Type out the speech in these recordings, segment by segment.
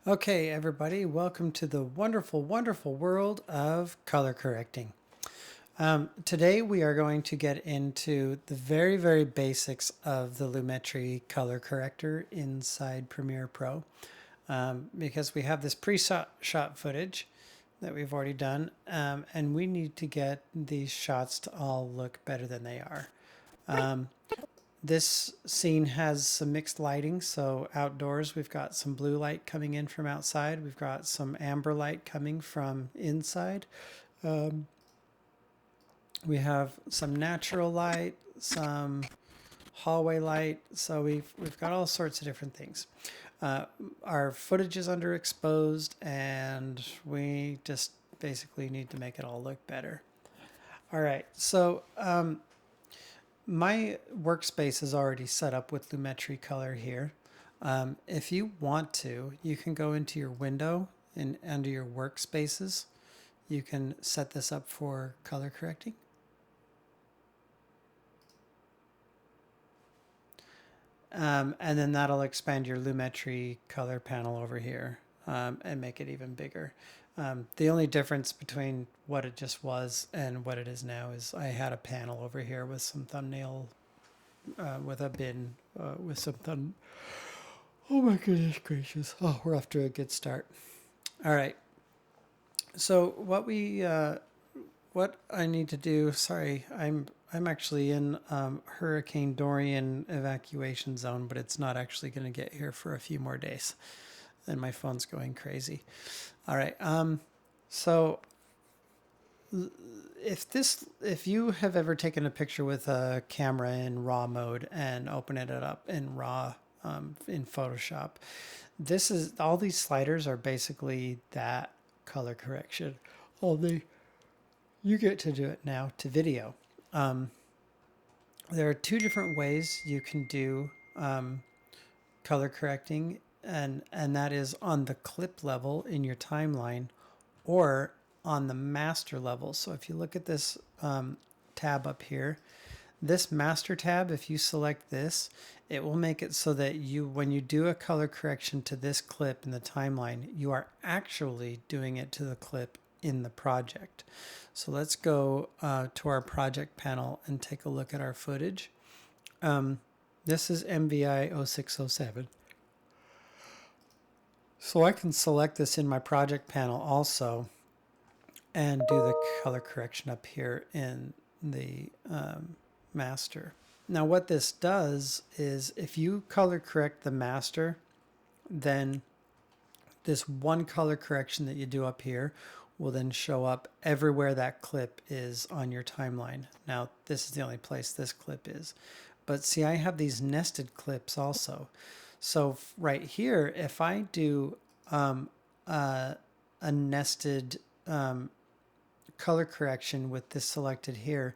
Okay, everybody, welcome to the wonderful, wonderful world of color correcting. Today we are going to get into the very, very basics of the Lumetri color corrector inside Premiere Pro because we have this pre-shot footage that we've already done and we need to get these shots to all look better than they are. This scene has some mixed lighting, so outdoors we've got some blue light coming in from outside, we've got some amber light coming from inside. We have some natural light, some hallway light, so we've got all sorts of different things. Our footage is underexposed, and we just basically need to make it all look better. All right, so my workspace is already set up with Lumetri Color here. If you want to, you can go into your window and under your workspaces, you can set this up for color correcting. And then that'll expand your Lumetri color panel over here and make it even bigger. The only difference between what it just was and what it is now is I had a panel over here with some thumbnail, with a bin, with some Oh my goodness gracious. Oh, we're off to a good start. All right. So what I need to do, sorry, I'm actually in Hurricane Dorian evacuation zone, but it's not actually going to get here for a few more days. And my phone's going crazy. All right. So if you have ever taken a picture with a camera in RAW mode and open it up in RAW in Photoshop, all these sliders are basically that color correction. You get to do it now to video. There are two different ways you can do color correcting, and that is on the clip level in your timeline or on the master level. So if you look at this tab up here, this master tab, if you select this, it will make it so that when you do a color correction to this clip in the timeline, you are actually doing it to the clip in the project. So let's go to our project panel and take a look at our footage. This is MVI 0607. So I can select this in my project panel also and do the color correction up here in the master. Now what this does is if you color correct the master, then this one color correction that you do up here will then show up everywhere that clip is on your timeline. Now this is the only place this clip is. But see, I have these nested clips also. So right here, if I do a nested color correction with this selected here,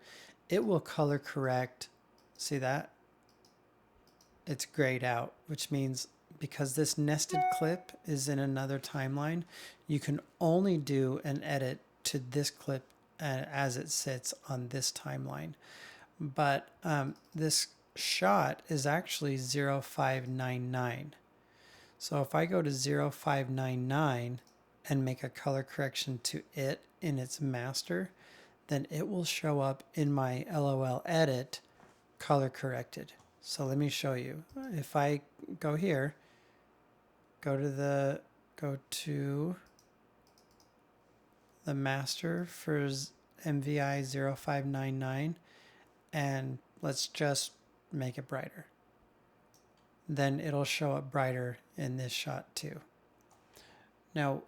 it will color correct. See that? It's grayed out, which means because this nested clip is in another timeline, you can only do an edit to this clip as it sits on this timeline. But this shot is actually 0599. So if I go to 0599 and make a color correction to it in its master, then it will show up in my LOL edit color corrected. So let me show you. If I go here, go to the master for MVI 0599 and let's just make it brighter. Then it'll show up brighter in this shot too. Now,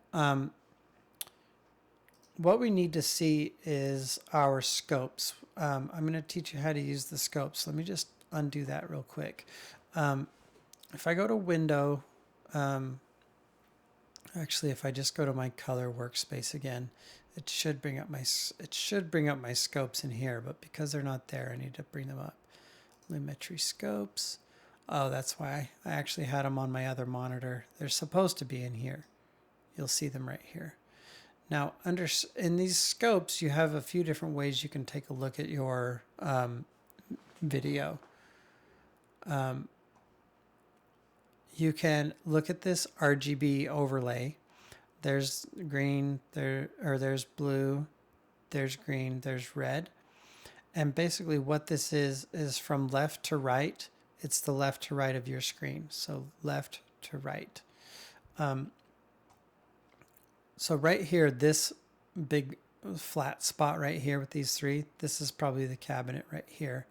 what we need to see is our scopes. I'm going to teach you how to use the scopes. Let me just undo that real quick. If I go to Window, actually, if I just go to my color workspace again, it should bring up my scopes in here. But because they're not there, I need to bring them up. Lumetri scopes. Oh, that's why I actually had them on my other monitor. They're supposed to be in here. You'll see them right here. Now, in these scopes, you have a few different ways you can take a look at your video. you can look at this RGB overlay. There's green, there's blue, there's green, there's red. And basically what this is from left to right. It's the left to right of your screen. So left to right. So right here, this big flat spot right here with these three, this is probably the cabinet right here.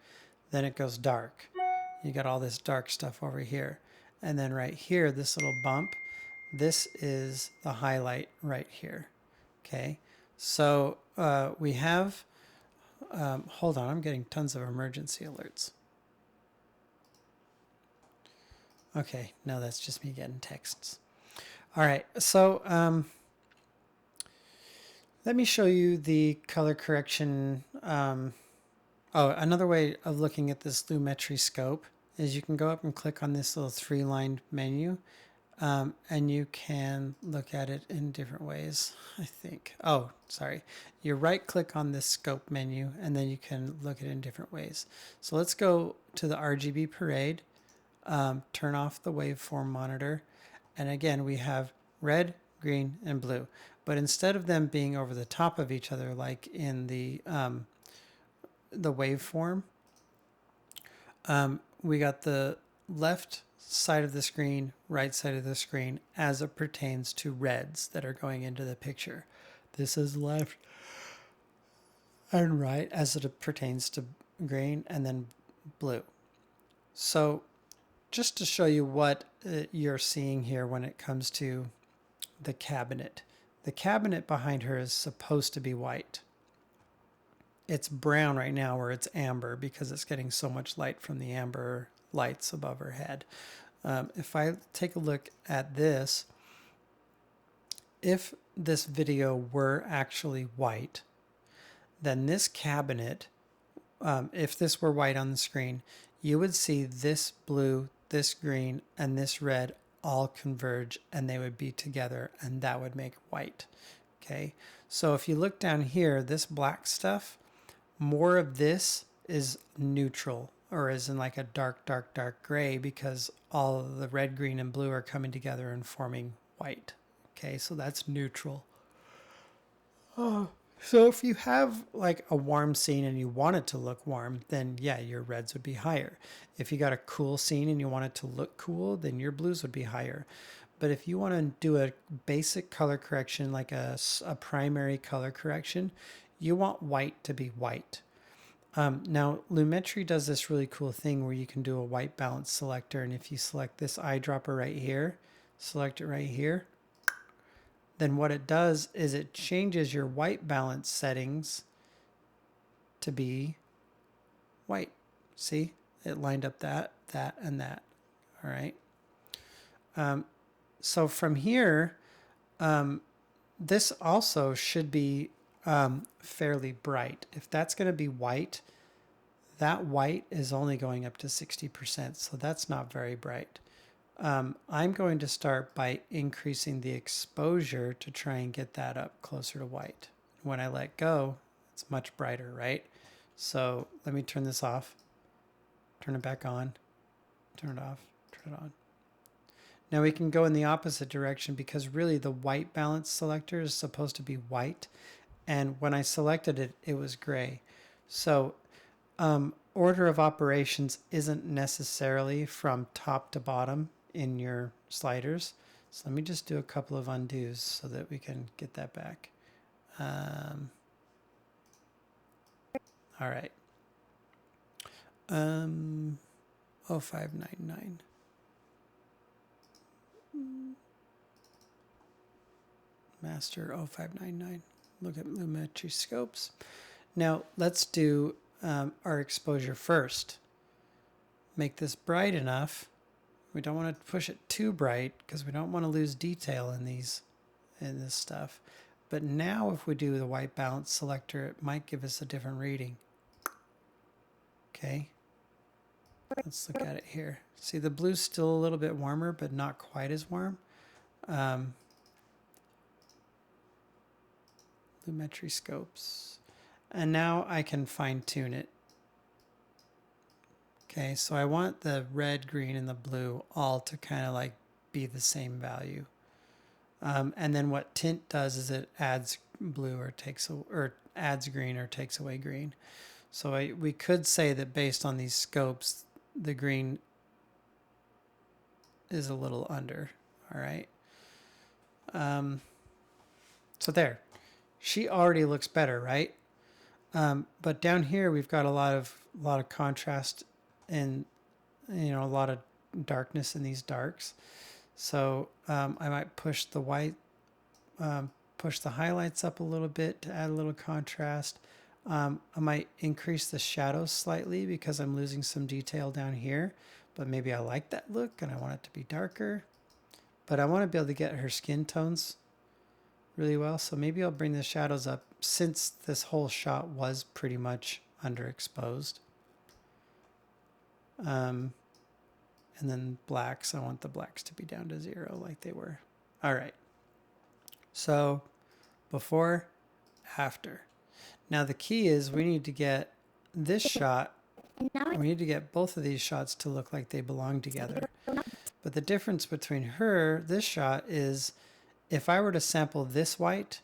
Then it goes dark. You got all this dark stuff over here. And then right here, this little bump, this is the highlight right here. Okay, so we have, hold on, I'm getting tons of emergency alerts. Okay, no, that's just me getting texts. All right, so let me show you the color correction. Another way of looking at this Lumetri scope is you can go up and click on this little three-line menu, and you can look at it in different ways, I think. Oh, sorry. You right-click on this scope menu, and then you can look at it in different ways. So let's go to the RGB parade, turn off the waveform monitor, and again, we have red, green, and blue. But instead of them being over the top of each other, like in the waveform, we got the left side of the screen, right side of the screen as it pertains to reds that are going into the picture. This is left and right as it pertains to green and then blue. So just to show you what you're seeing here when it comes to the cabinet. The cabinet behind her is supposed to be white. It's brown right now, or it's amber because it's getting so much light from the amber lights above her head. If I take a look at this, if this video were actually white, then this cabinet, if this were white on the screen, you would see this blue, this green, and this red all converge, and they would be together, and that would make white. Okay, so if you look down here, this black stuff, more of this is neutral, or is in like a dark, dark, dark gray, because all of the red, green, and blue are coming together and forming white. Okay, so that's neutral. So if you have like a warm scene and you want it to look warm, then yeah, your reds would be higher. If you got a cool scene and you want it to look cool, then your blues would be higher. But if you want to do a basic color correction, like a primary color correction, you want white to be white. Now, Lumetri does this really cool thing where you can do a white balance selector. And if you select this eyedropper right here, select it right here, then what it does is it changes your white balance settings to be white. See, it lined up that, and that. All right. So from here, this also should be fairly bright. If that's going to be white, that white is only going up to 60%, so that's not very bright. I'm going to start by increasing the exposure to try and get that up closer to white. When I let go, it's much brighter, right? So let me turn this off, turn it back on, turn it off, turn it on. Now we can go in the opposite direction because really the white balance selector is supposed to be white. And when I selected it, it was gray. So order of operations isn't necessarily from top to bottom in your sliders. So let me just do a couple of undos so that we can get that back. All right. 0599. Master 0599. Look at Lumetri scopes. Now let's do our exposure first. Make this bright enough. We don't want to push it too bright because we don't want to lose detail in this stuff. But now if we do the white balance selector, it might give us a different reading. Okay. Let's look at it here. See, the blue's still a little bit warmer, but not quite as warm. Lumetri scopes. And now I can fine tune it. Okay, so I want the red, green, and the blue all to kind of like be the same value. And then what tint does is it adds blue or adds green or takes away green. So we could say that based on these scopes, the green is a little under. All right. So there, she already looks better, right? But down here we've got a lot of contrast and a lot of darkness in these darks. So I might push the white, push the highlights up a little bit to add a little contrast. I might increase the shadows slightly because I'm losing some detail down here, but maybe I like that look and I want it to be darker. But I want to be able to get her skin tones really well, so maybe I'll bring the shadows up since this whole shot was pretty much underexposed. And then blacks, I want the blacks to be down to 0 like they were. All right. So before, after. Now the key is we need to get this shot, we need to get both of these shots to look like they belong together. But the difference between this shot is if I were to sample this white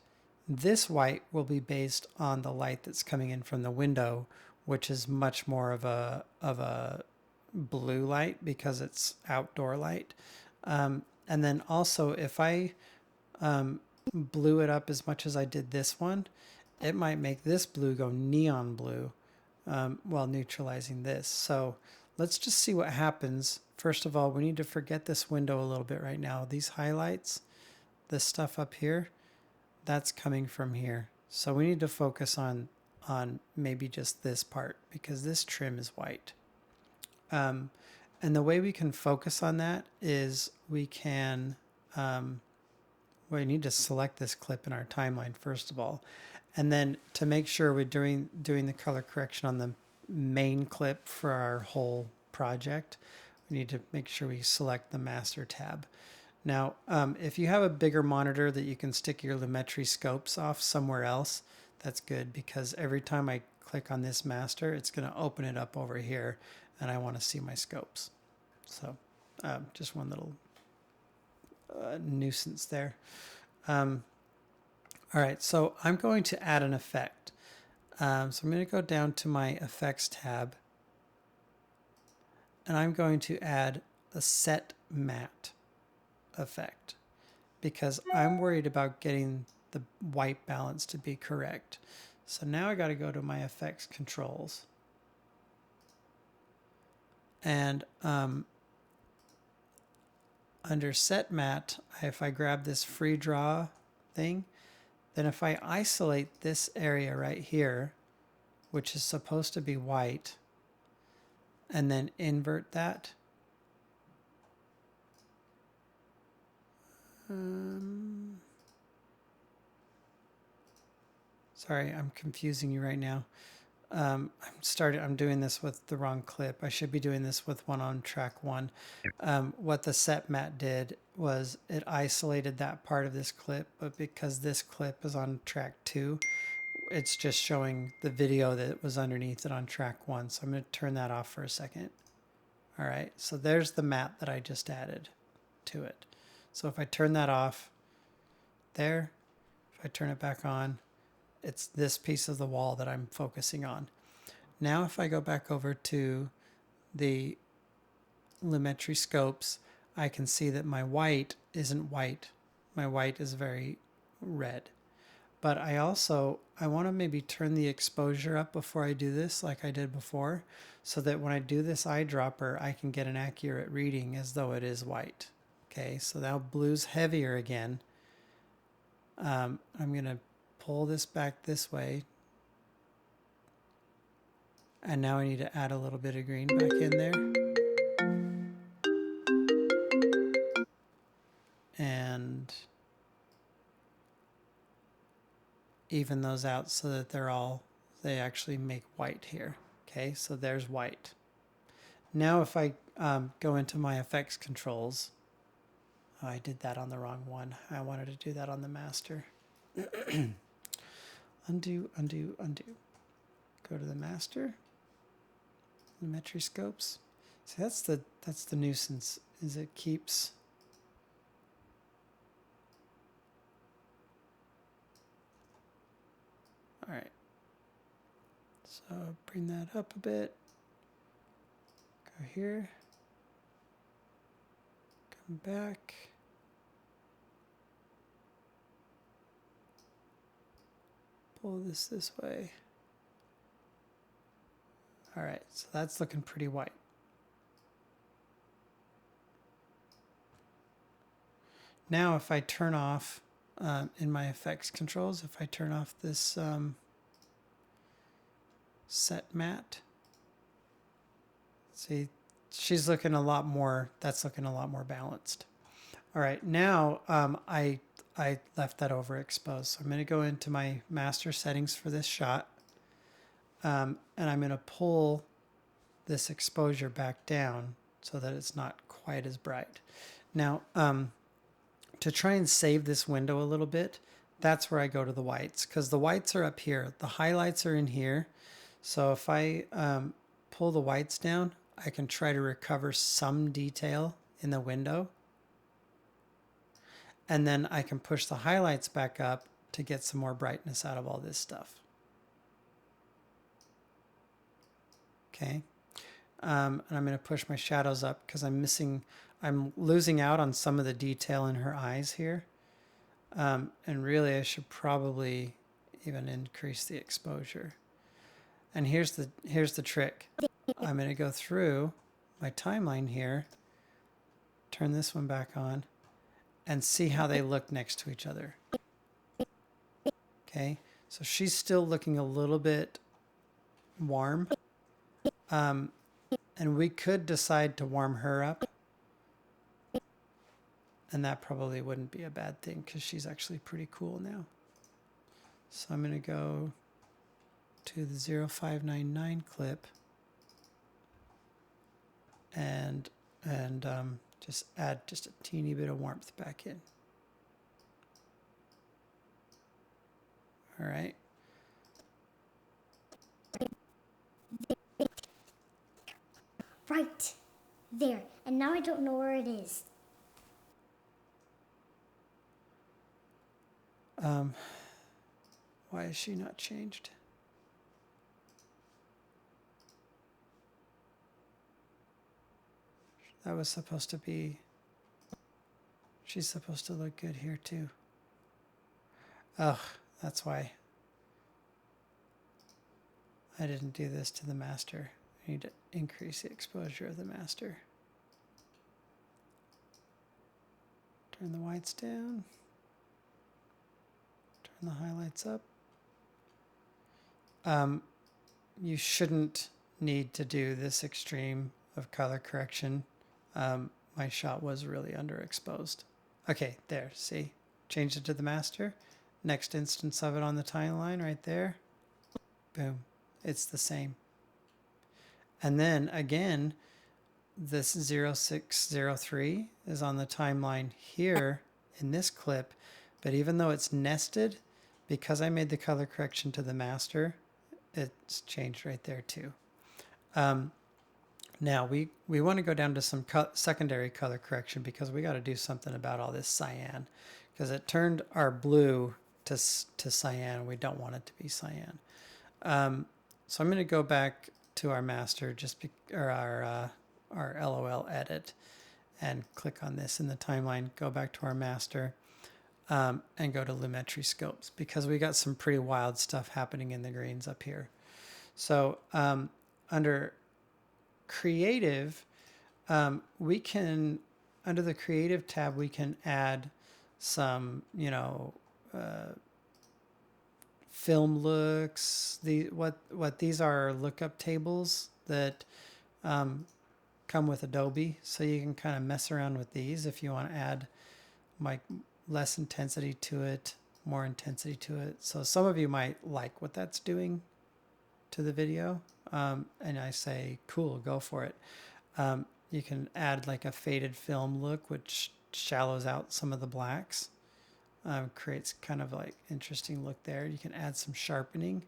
will be based on the light that's coming in from the window, which is much more of a blue light because it's outdoor light. And then also if I blew it up as much as I did this one, it might make this blue go neon blue while neutralizing this. So let's just see what happens. First of all, we need to forget this window a little bit right now. These highlights, this stuff up here, that's coming from here. So we need to focus on maybe just this part because this trim is white. And the way we can focus on that is we can, we need to select this clip in our timeline first of all. And then to make sure we're doing the color correction on the main clip for our whole project, we need to make sure we select the master tab. Now, if you have a bigger monitor that you can stick your Lumetri scopes off somewhere else, that's good because every time I click on this master, it's going to open it up over here and I want to see my scopes. So just one little nuisance there. All right, so I'm going to add an effect. So I'm going to go down to my effects tab and I'm going to add a set matte effect because I'm worried about getting the white balance to be correct. So now I got to go to my effects controls and under set matte, if I grab this free draw thing, then if I isolate this area right here, which is supposed to be white, and then invert that, sorry, I'm confusing you right now. I'm doing this with the wrong clip. I should be doing this with one on track 1. What the set matte did was it isolated that part of this clip, but because this clip is on track 2, it's just showing the video that was underneath it on track 1. So I'm going to turn that off for a second. All right, so there's the matte that I just added to it. So if I turn that off there, if I turn it back on, it's this piece of the wall that I'm focusing on. Now if I go back over to the Lumetri scopes, I can see that my white isn't white. My white is very red. But I want to maybe turn the exposure up before I do this like I did before, so that when I do this eyedropper, I can get an accurate reading as though it is white. Okay, so now blue's heavier again. I'm going to pull this back this way. And now I need to add a little bit of green back in there. And even those out so that they actually make white here. Okay, so there's white. Now if I go into my effects controls, I did that on the wrong one. I wanted to do that on the master. Undo, undo, undo. Go to the master. Lumetri scopes. See, that's the nuisance, is it keeps. All right. So bring that up a bit. Go here. Come back. Pull this way. All right, so that's looking pretty white. Now if I turn off, in my effects controls, if I turn off this set matte, see, she's looking a lot more, that's looking a lot more balanced. All right, now I left that overexposed. So I'm going to go into my master settings for this shot. And I'm going to pull this exposure back down so that it's not quite as bright. Now, to try and save this window a little bit, that's where I go to the whites, because the whites are up here. The highlights are in here. So if I pull the whites down, I can try to recover some detail in the window. And then I can push the highlights back up to get some more brightness out of all this stuff. Okay. And I'm going to push my shadows up because I'm losing out on some of the detail in her eyes here. And really I should probably even increase the exposure. And here's the trick. I'm going to go through my timeline here, turn this one back on, and see how they look next to each other. Okay, so she's still looking a little bit warm. And we could decide to warm her up. And that probably wouldn't be a bad thing because she's actually pretty cool now. So I'm going to go to the 0599 clip and just add just a teeny bit of warmth back in. All right. Right there. And now I don't know where it is. Why is she not changed? That was supposed to be, she's supposed to look good here too. Ugh, that's why I didn't do this to the master. I need to increase the exposure of the master. Turn the whites down. Turn the highlights up. You shouldn't need to do this extreme of color correction. My shot was really underexposed. Okay, there, see? Changed it to the master. Next instance of it on the timeline right there. Boom. It's the same. And then again, this 0603 is on the timeline here in this clip. But even though it's nested, because I made the color correction to the master, it's changed right there too. Now we want to go down to some secondary color correction because we got to do something about all this cyan, because it turned our blue to cyan. We don't want it to be cyan. So I'm going to go back to our master, or our LOL edit, and click on this in the timeline. Go back to our master. And go to Lumetri scopes because we got some pretty wild stuff happening in the greens up here. So under creative, we can, under the creative tab, we can add some, film looks. What these are lookup tables that come with Adobe. So you can kind of mess around with these if you want to add less intensity to it, more intensity to it. So some of you might like what that's doing to the video. And I say, cool, go for it. You can add like a faded film look, which shallows out some of the blacks. Creates kind of like interesting look there. You can add some sharpening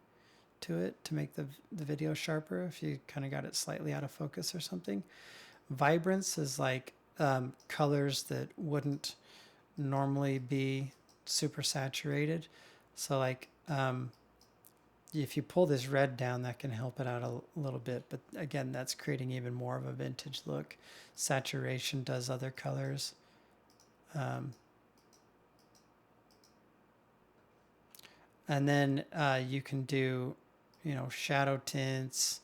to it to make the video sharper if you kind of got it slightly out of focus or something. Vibrance is like colors that wouldn't normally be super saturated. So like if you pull this red down, that can help it out a little bit. But again, that's creating even more of a vintage look. Saturation does other colors. And then you can do, shadow tints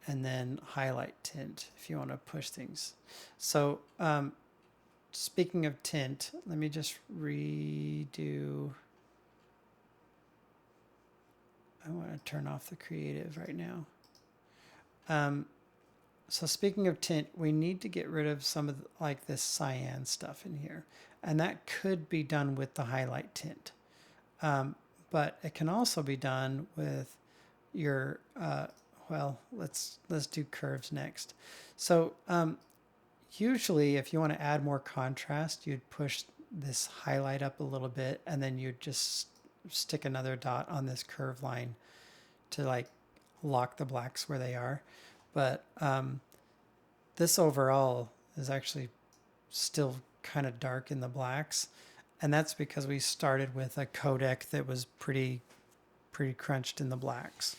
and then highlight tint if you want to push things. So speaking of tint, let me just redo. I want to turn off the creative right now. So speaking of tint, we need to get rid of some of like this cyan stuff in here. And that could be done with the highlight tint. But it can also be done with your, well, let's do curves next. So usually if you want to add more contrast, you'd push this highlight up a little bit and then you'd just stick another dot on this curve line to like lock the blacks where they are. But this overall is actually still kind of dark in the blacks. And that's because we started with a codec that was pretty crunched in the blacks.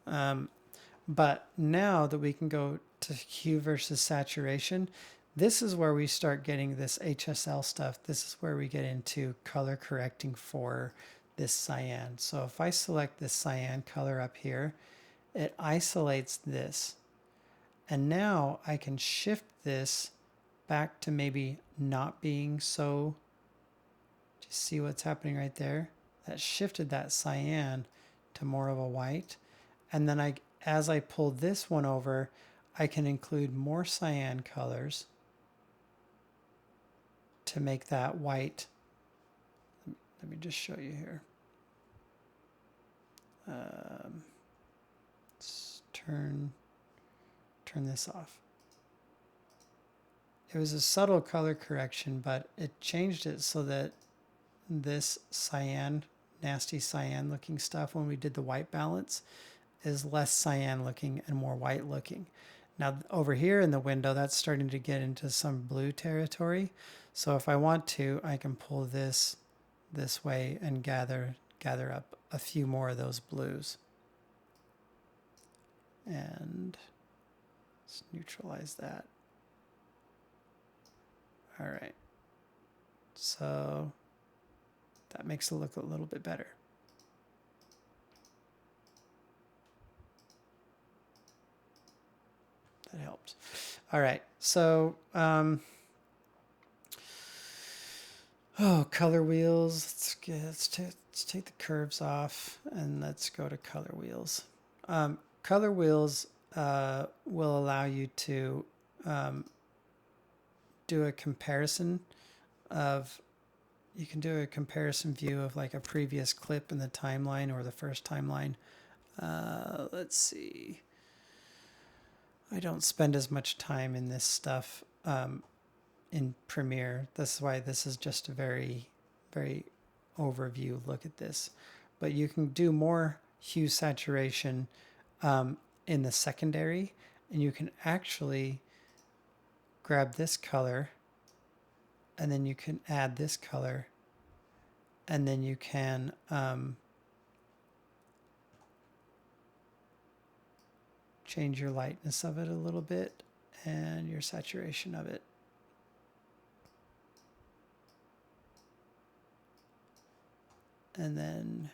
But now that we can go to hue versus saturation, this is where we start getting this HSL stuff. This is where we get into color correcting for this cyan. So if I select this cyan color up here, it isolates this. And now I can shift this back to maybe not being so, just see what's happening right there. That shifted that cyan to more of a white. And then as I pull this one over, I can include more cyan colors to make that white. Let me just show you here. Let's turn this off. It was a subtle color correction, but it changed it so that this cyan, nasty cyan looking stuff when we did the white balance is less cyan looking and more white looking. Now over here in the window, that's starting to get into some blue territory. So if I want to, I can pull this way and gather up a few more of those blues. And let's neutralize that. All right. So that makes it look a little bit better. That helps. All right. So, color wheels. Let's take the curves off and let's go to color wheels. Color wheels will allow you to do a comparison of, you can do a comparison view of like a previous clip in the timeline or the first timeline. Let's see. I don't spend as much time in this stuff in Premiere. That's why this is just a very overview look at this. But you can do more hue saturation in the secondary, and you can actually grab this color and then you can add this color, and then you can change your lightness of it a little bit and your saturation of it. And then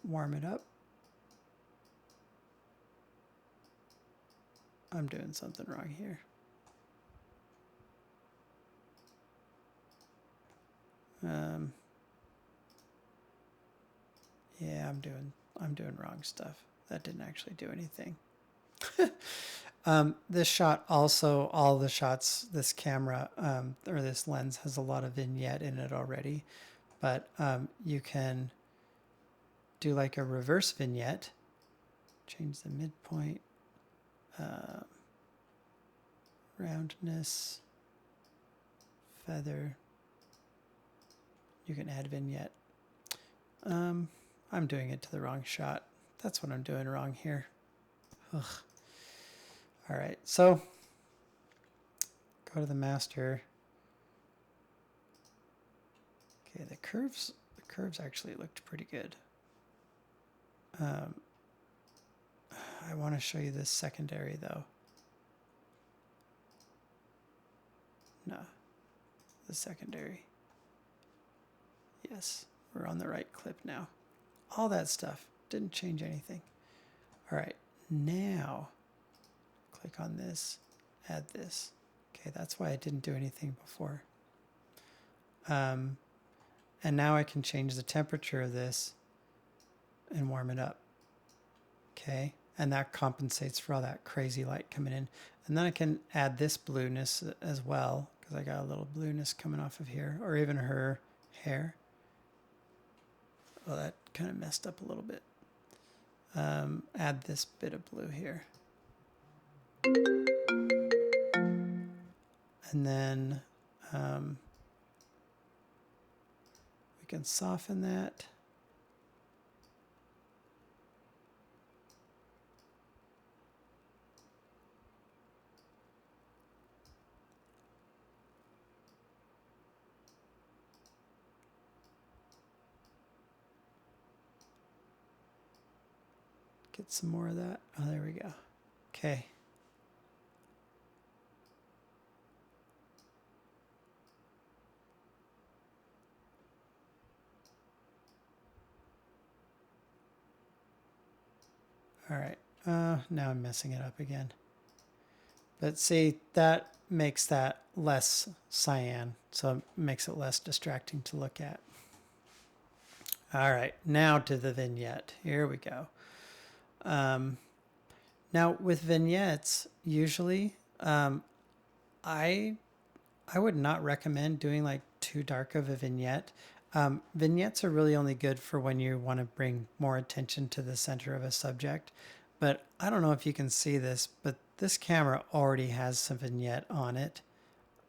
warm it up. I'm doing something wrong here. Yeah, I'm doing wrong stuff. That didn't actually do anything. This shot also, all the shots, this camera or this lens has a lot of vignette in it already, but you can do like a reverse vignette, change the midpoint, roundness, feather. You can add vignette. I'm doing it to the wrong shot. That's what I'm doing wrong here. Ugh. All right, so go to the master. Okay, the curves actually looked pretty good. I want to show you this secondary though. No, the secondary. Yes, we're on the right clip now. All that stuff didn't change anything. All right, now click on this, add this. Okay, that's why I didn't do anything before. And now I can change the temperature of this and warm it up. Okay, and that compensates for all that crazy light coming in. And then I can add this blueness as well, because I got a little blueness coming off of here, or even her hair. Oh, that kind of messed up a little bit. Add this bit of blue here. And then we can soften that. Get some more of that. Oh, there we go. Okay. All right. Now I'm messing it up again. But see, that makes that less cyan, so it makes it less distracting to look at. All right, now to the vignette. Here we go. Now with vignettes, usually I would not recommend doing like too dark of a vignette. Vignettes are really only good for when you want to bring more attention to the center of a subject. But I don't know if you can see this, but this camera already has some vignette on it.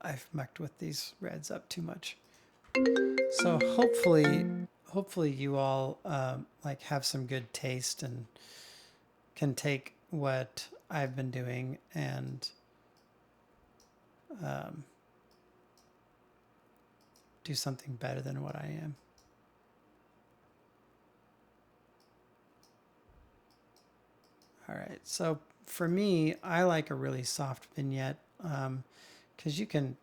I've mucked with these reds up too much. So hopefully you all like have some good taste and can take what I've been doing and do something better than what I am. All right, so for me, I like a really soft vignette because you can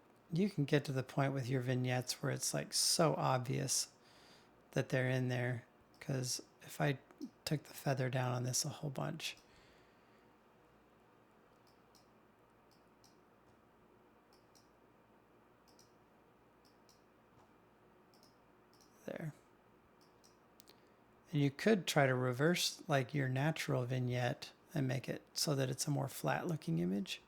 get to the point with your vignettes where it's like so obvious that they're in there. Because if I took the feather down on this a whole bunch, there. And you could try to reverse like your natural vignette and make it so that it's a more flat looking image.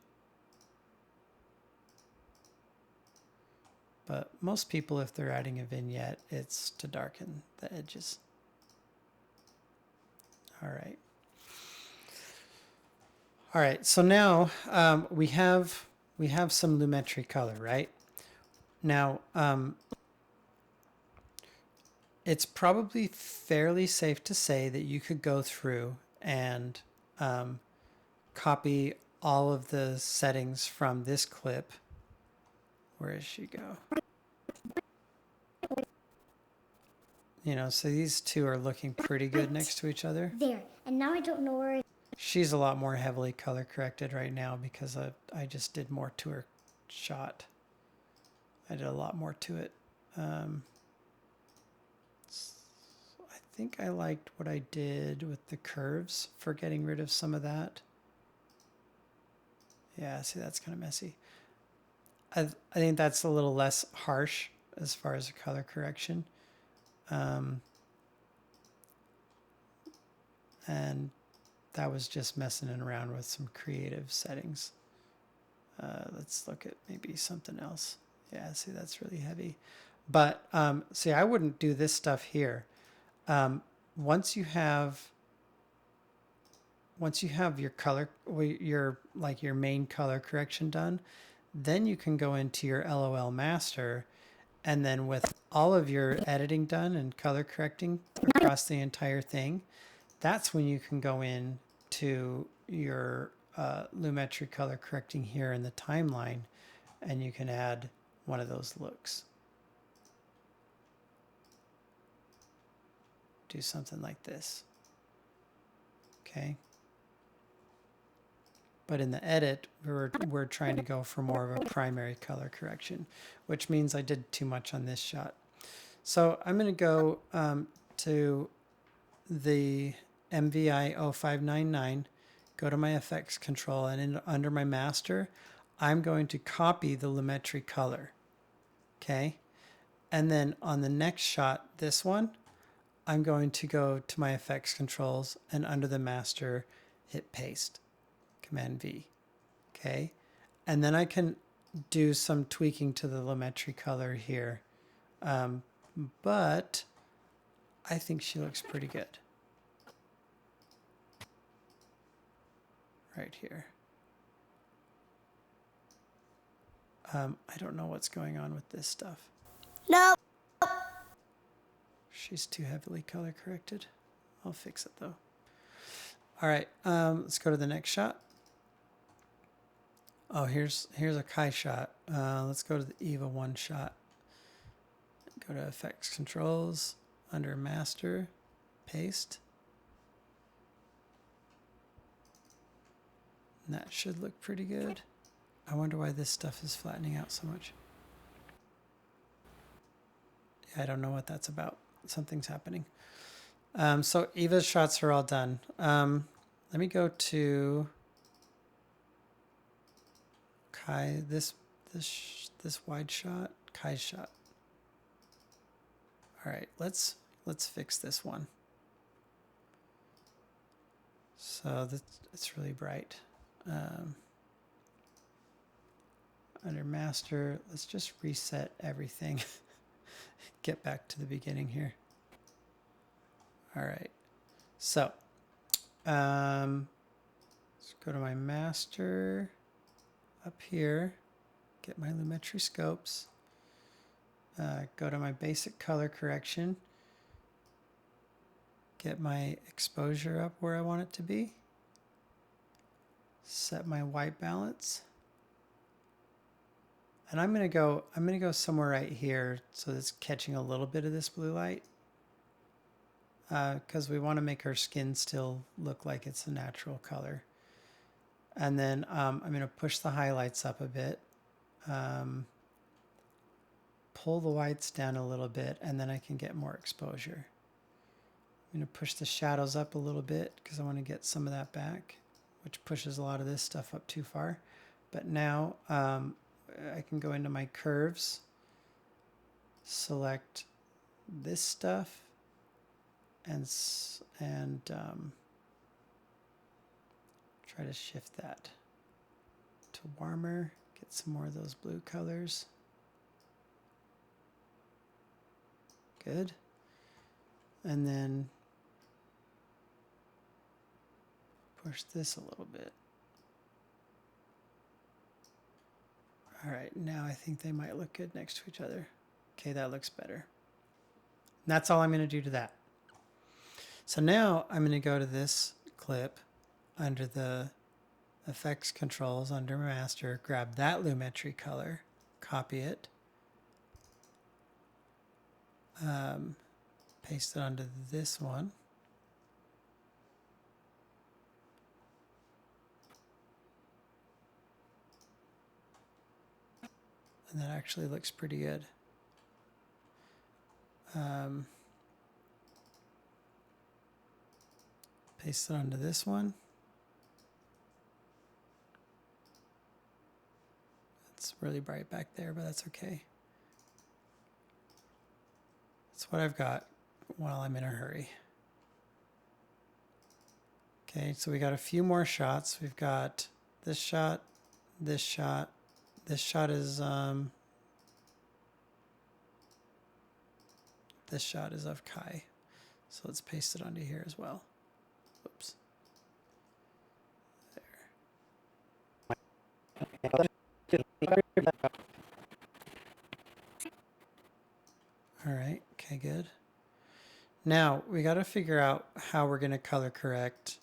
But most people, if they're adding a vignette, it's to darken the edges. All right. All right, so now we have some Lumetri color, right? Now, it's probably fairly safe to say that you could go through and copy all of the settings from this clip. Where does she go? You know, so these two are looking pretty good next to each other. There, and now I don't know where it She's a lot more heavily color corrected right now because I just did more to her shot. I did a lot more to it. I think I liked what I did with the curves for getting rid of some of that. Yeah, see, that's kind of messy. I think that's a little less harsh as far as the color correction. And that was just messing around with some creative settings. Let's look at maybe something else. Yeah, see, that's really heavy. But see, I wouldn't do this stuff here. Once you have your color, your main color correction done, then you can go into your LOL master, and then with all of your editing done and color correcting, across the entire thing, that's when you can go in to your Lumetri color correcting here in the timeline, and you can add one of those looks. Do something like this. Okay. But in the edit, we're trying to go for more of a primary color correction, which means I did too much on this shot. So I'm going to go to the MVI 0599, go to my effects control, and under my master, I'm going to copy the Lumetri color. Okay. And then on the next shot, this one, I'm going to go to my effects controls and under the master, hit paste, Command V. Okay. And then I can do some tweaking to the Lumetri color here. But I think she looks pretty good. Right here. I don't know what's going on with this stuff. No. She's too heavily color corrected. I'll fix it though. All right, let's go to the next shot. Oh, here's a Kai shot. Let's go to the Eva 1 shot. Go to effects controls, under master, paste. And that should look pretty good. I wonder why this stuff is flattening out so much. Yeah, I don't know what that's about. Something's happening. So Eva's shots are all done. Let me go to Kai, this wide shot, Kai's shot. All right, let's fix this one. So it's really bright. Under master, let's just reset everything. Get back to the beginning here. All right, so let's go to my master up here, get my Lumetri scopes, go to my basic color correction, get my exposure up where I want it to be, set my white balance. And I'm gonna go somewhere right here so it's catching a little bit of this blue light, because we want to make our skin still look like it's a natural color. And then I'm going to push the highlights up a bit, pull the whites down a little bit, and then I can get more exposure. I'm going to push the shadows up a little bit because I want to get some of that back, which pushes a lot of this stuff up too far. But now I can go into my curves, select this stuff, and try to shift that to warmer, get some more of those blue colors. Good. And then push this a little bit. All right, now I think they might look good next to each other. Okay, that looks better. And that's all I'm going to do to that. So now I'm going to go to this clip under the effects controls, under master, grab that Lumetri color, copy it, paste it onto this one. And that actually looks pretty good. Paste it onto this one. It's really bright back there, but that's okay. That's what I've got while I'm in a hurry. Okay, so we got a few more shots. We've got this shot, this shot. This shot is of Kai. So let's paste it onto here as well. Oops. There. All right, okay, good. Now we got to figure out how we're going to color correct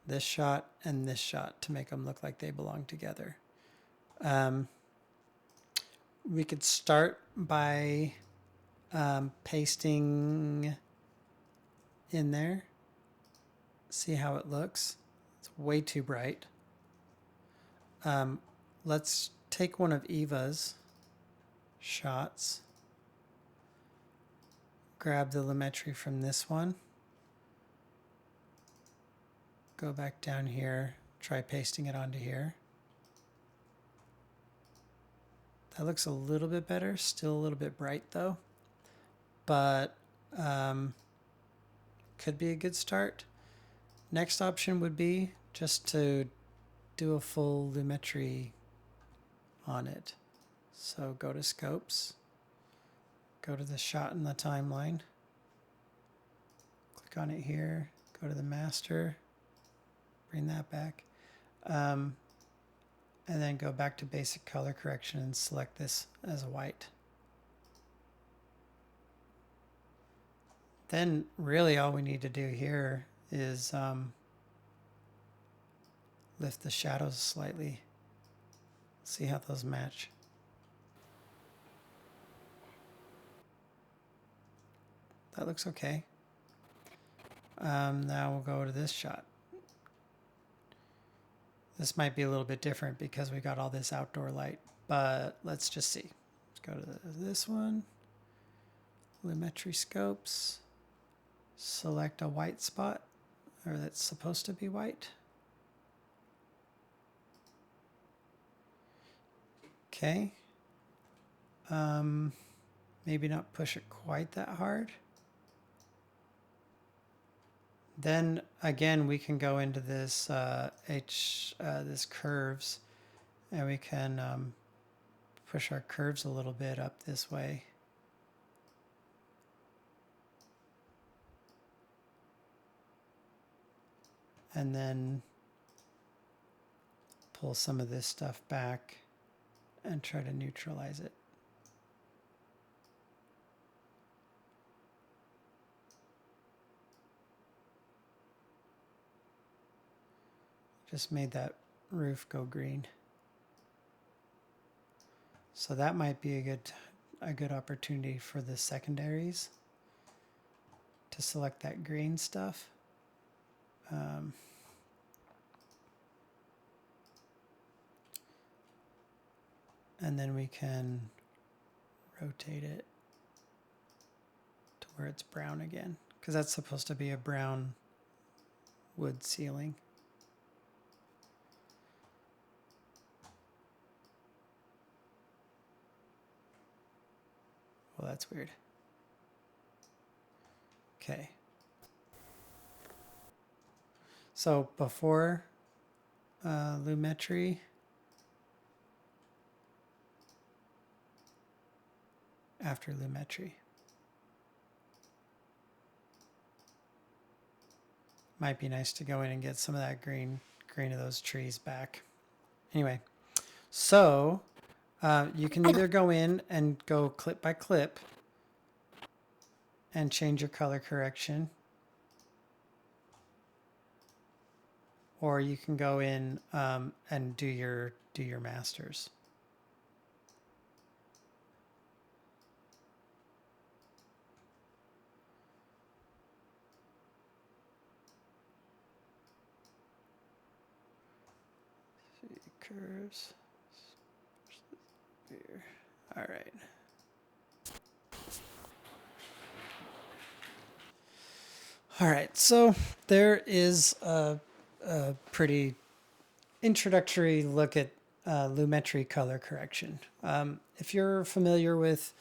this shot and this shot to make them look like they belong together. We could start by pasting in there. See how it looks. It's way too bright. Let's take one of Eva's shots. Grab the Lumetri from this one. Go back down here. Try pasting it onto here. That looks a little bit better. Still a little bit bright though. But could be a good start. Next option would be just to do a full Lumetri on it. So go to scopes, go to the shot in the timeline, click on it here, go to the master, bring that back, and then go back to basic color correction and select this as a white. Then really all we need to do here is lift the shadows slightly. See how those match. That looks okay. Now we'll go to this shot. This might be a little bit different because we got all this outdoor light, but let's just see. Let's go to this one. Lumetri scopes. Select a white spot, or that's supposed to be white. Okay. Maybe not push it quite that hard. Then again, we can go into this this curves, and we can push our curves a little bit up this way. And then pull some of this stuff back and try to neutralize it. Just made that roof go green. So that might be a good opportunity for the secondaries to select that green stuff. And then we can rotate it to where it's brown again, because that's supposed to be a brown wood ceiling. Well, that's weird. Okay. So before Lumetri, after Lumetri. Might be nice to go in and get some of that green of those trees back. Anyway, so you can either go in and go clip by clip and change your color correction, or you can go in and do your masters. Curves. Here. All right. All right, so there is a pretty introductory look at Lumetri color correction. If you're familiar with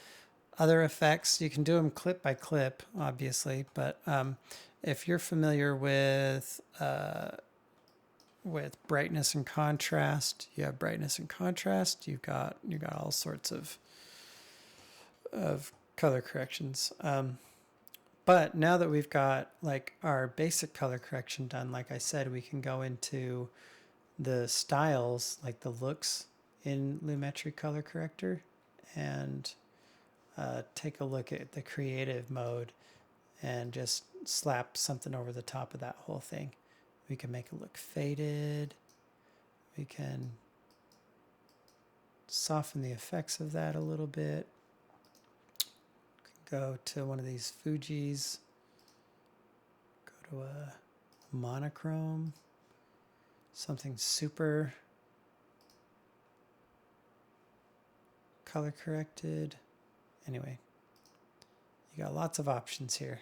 other effects, you can do them clip by clip, obviously, but if you're familiar with brightness and contrast, you have brightness and contrast. You got all sorts of color corrections. But now that we've got like our basic color correction done, like I said, we can go into the styles, like the looks in Lumetri Color Corrector, and take a look at the creative mode and just slap something over the top of that whole thing. We can make it look faded. We can soften the effects of that a little bit. Go to one of these Fujis. Go to a monochrome. Something super color corrected. Anyway, you got lots of options here.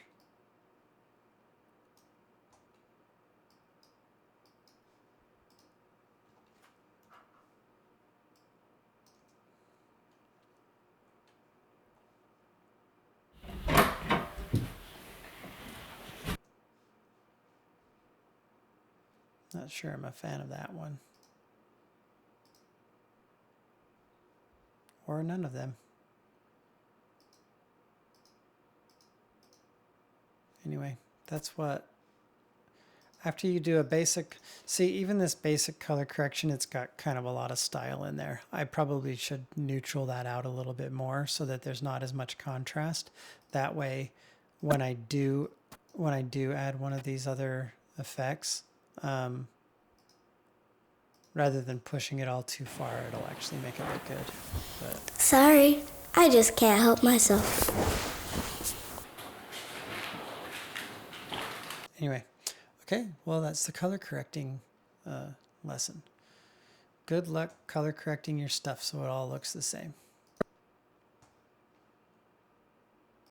Not sure I'm a fan of that one. Or none of them. Anyway, that's what, after you do a basic, see, even this basic color correction, it's got kind of a lot of style in there. I probably should neutral that out a little bit more so that there's not as much contrast. That way, when I do add one of these other effects, rather than pushing it all too far, it'll actually make it look good. But Sorry, I just can't help myself. anyway, okay, well, that's the color correcting lesson. Good luck color correcting your stuff so it all looks the same.